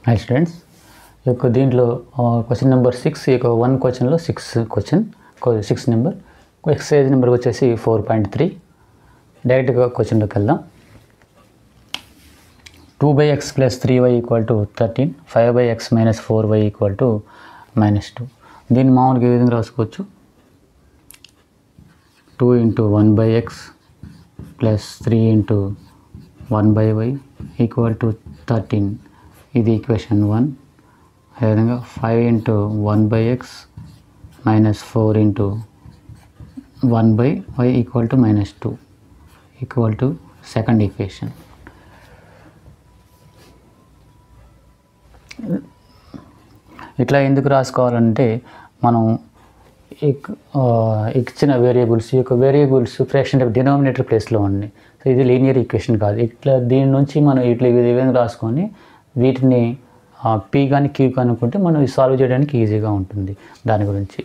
Hi students, దీంట్లో question number 6 1 క్వశ్చన్లో 6 number exercise number వచ్చేసి 4.3 డైరెక్ట్గా క్వశ్చన్లోకి వెళ్దాం. 2x + 3y = 13, 5x - 4y = -2. దీన్ని మామూలుగా ఏ విధంగా రాసుకోవచ్చు? 2 × 1x + 3 × 1y = 13. ఇది ఈక్వేషన్ 1. అదేవిధంగా 5 × 1x - 4 × 1y = -2 సెకండ్ ఈక్వేషన్. ఇట్లా ఎందుకు రాసుకోవాలంటే మనం ఇచ్చిన వేరియబుల్స్ ఫ్రాక్షన్ డినామినేటర్ ప్లేస్లో ఉంది. సో ఇది లీనియర్ ఈక్వేషన్ కాదు. ఇట్లా దీని నుంచి మనం ఇట్లా ఈ విధంగా రాసుకొని వీటిని పీ కానీ క్యూ కనుక్కుంటే మనం సాల్వ్ చేయడానికి ఈజీగా ఉంటుంది. దాని గురించి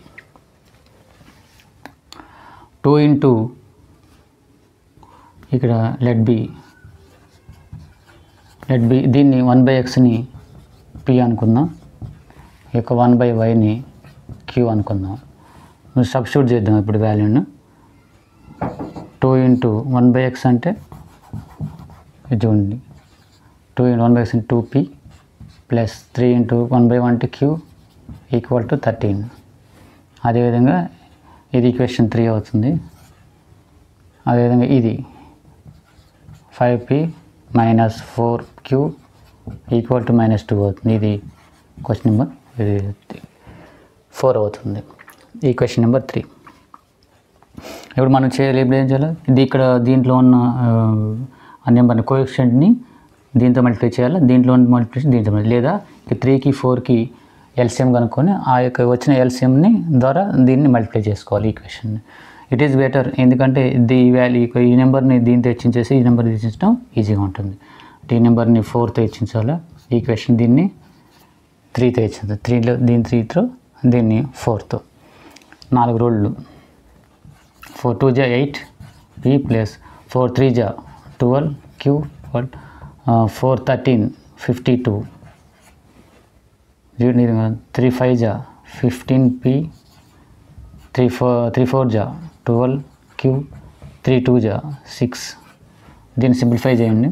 2 × ఇక్కడ లెట్ బి దీన్ని 1/xని పీ అనుకుందాం, ఈ యొక్క 1/yని క్యూ అనుకుందాం. సబ్స్టిట్యూట్ చేద్దాం ఇప్పుడు వాల్యూను. 2 × 1/x అంటే ఇది చూడండి, 2 × 1/x అంటే 2p + 3 × 1/1 అంటే q = 13. అదేవిధంగా ఇది ఈక్వేషన్ 3 అవుతుంది. అదేవిధంగా ఇది 5p - 4q = -2 అవుతుంది. ఇది క్వశ్చన్ నెంబర్ 4 అవుతుంది. Equation number 3. ఇప్పుడు మనం ఏం చేయాలి? ఇది ఇక్కడ దీంట్లో ఉన్న నెంబర్ని కోఎఫిషియంట్ని దీంతో మల్టిప్లై చేయాలి, దీంట్లో ఉన్న మల్టిప్లికేషన్ దీంతో లేదా 3కి 4కి ఎల్సిఎం కనుక్కొని ఆ యొక్క వచ్చిన ఎల్సిఎంని ద్వారా దీన్ని మల్టిప్లై చేసుకోవాలి ఈక్వేషన్ని. ఇట్ ఈస్ బెటర్, ఎందుకంటే ఈ నెంబర్ని దీంతో హెచ్చించేసి ఈ నెంబర్ హెచ్చించడం ఈజీగా ఉంటుంది. ఈ నెంబర్ని 4తో హెచ్చించాలి, ఈక్వేషన్ దీన్ని 3తో హెచ్చించాలి, 3లో దీన్ని 3తో దీన్ని 4తో. 4 రోళ్ళు 4 × 2 = 8 p + 4 × 3 = 12 q 4 × 13 = 52. 3 × 5 = 15 p 3 × 4 = 12 q 3 × 2 = 6. దీన్ని సింప్లిఫై చేయండి.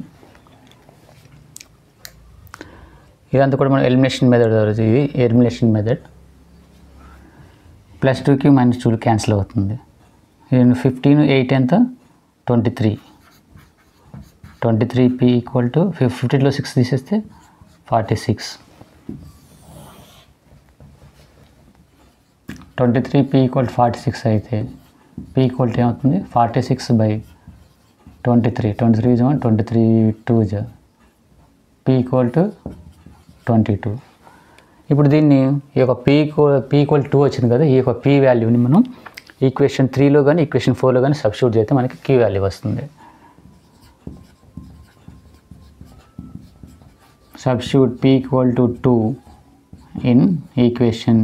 ఇదంతా కూడా మనం ఎలిమినేషన్ మెథడ్. ఇది ఎలిమినేషన్ మెథడ్. +2q - 2 క్యాన్సిల్ అవుతుంది. 15 8 ఎంత? 23. 23p = 15లో 6 తీసేస్తే 46. 23p = 46 అయితే p = ఏమవుతుంది? 46/23. 23 = 23 2 p = 22. ఇప్పుడు దీన్ని ఈ యొక్క p = 2 వచ్చింది కదా, ఈ యొక్క p వాల్యూని మనం ఈక్వేషన్ 3లో కానీ ఈక్వేషన్ 4లో కానీ సబ్స్టిట్యూట్ చేస్తే మనకి q వాల్యూ వస్తుంది. Substitute p = 2 in equation.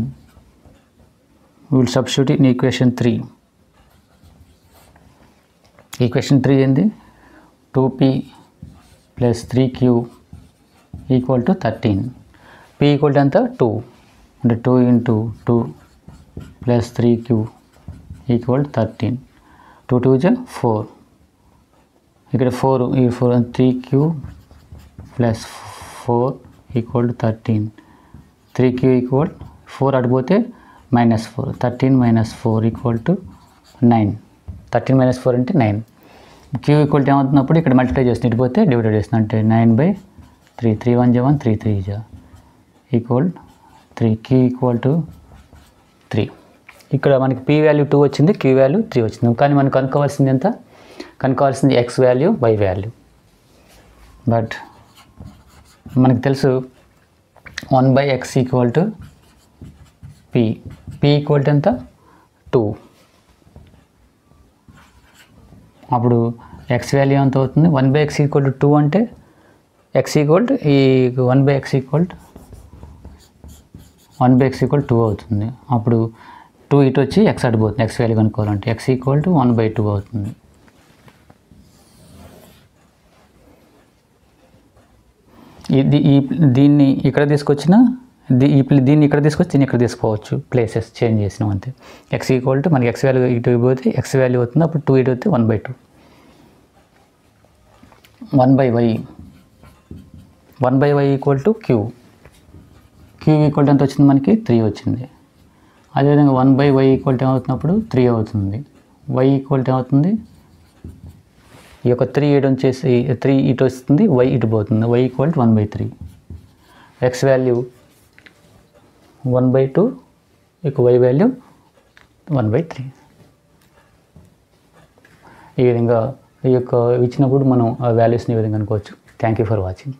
We will substitute in equation 3. Equation 3 ఏంది? 2p + 3q = 13. p = ఎంత? 2. అంటే 2 × 2 + 3q = 13. 2 × 2 = 4. ఇక్కడ 4 ఈ 4 3q + 4 = 13. 3q = 4 అడిపోతే -4. 13 - 4 = 9. 13 - 4 అంటే 9. q = ఏమవుతున్నప్పుడు ఇక్కడ మల్టిప్లై చేస్తుంది, ఇటుపోతే డివైడెడ్ చేస్తుంది, అంటే 9/3. 3 × 1 = 1, 3 × 3 = 3. q = 3. ఇక్కడ మనకి p వాల్యూ 2 వచ్చింది, q వాల్యూ 3 వచ్చింది. కానీ మనం కనుక్కోవాల్సింది ఎంత? కనుక్కోవాల్సింది x value, y value. But మనకు తెలుసు 1/x = p. p = ఎంత? 2. అప్పుడు x వాల్యూ ఎంత అవుతుంది? 1/x = 2 అంటే x ఈ 1/x = 2 అవుతుంది. అప్పుడు 2 ఇటు వచ్చి x అడిపోతుంది. x వాల్యూ కనుక్కోవాలంటే x = 1/2 అవుతుంది. దీన్ని ఇక్కడ తీసుకొచ్చిన దీన్ని ఇక్కడ తీసుకొచ్చి దీన్ని ఇక్కడ తీసుకోవచ్చు, ప్లేసెస్ చేంజ్ చేసినాం అంతే. ఎక్స్ ఈక్వల్ టు మనకి ఎక్స్ వాల్యూ ఇటు పోతే ఎక్స్ వాల్యూ అవుతుంది, అప్పుడు 2 ఇటు వస్తే 1/2. 1/y 1/y equal to Q. Q equal to ఎంత వచ్చింది మనకి 3 వచ్చింది. అదేవిధంగా 1/y ఈక్వల్ టు ఏమవుతున్నప్పుడు 3 అవుతుంది. y ఈక్వల్ టు ఏమవుతుంది, ఈ యొక్క 3 ఇటు వచ్చేసి 3 ఇటు వస్తుంది, y ఇటు పోతుంది. y equal to 1/3. X value 1/2, ఇక y వాల్యూ 1/3. ఈ విధంగా ఈ యొక్క ఇచ్చినప్పుడు మనం ఆ వాల్యూస్ని ఈ విధంగా అనుకోవచ్చు. Thank you for watching.